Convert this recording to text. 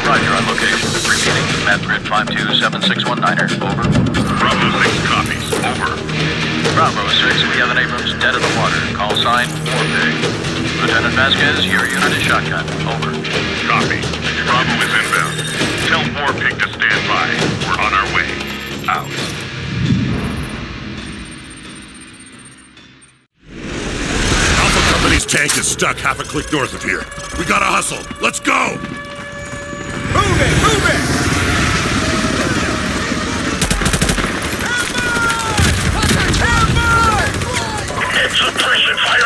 Roger on location. Repeating, map grid 527619er. Over. Bravo 6 copies. Over. Bravo 6, we have an Abrams dead in the water. Call sign, Warpig. Lieutenant Vasquez, your unit is shotgun. Over. Copy. Bravo is inbound. Tell Warpig to stand by. We're on our way. Out. Alpha Company's tank is stuck half a click north of here. We gotta hustle. Let's go! Move it! Move it! It's suppression fire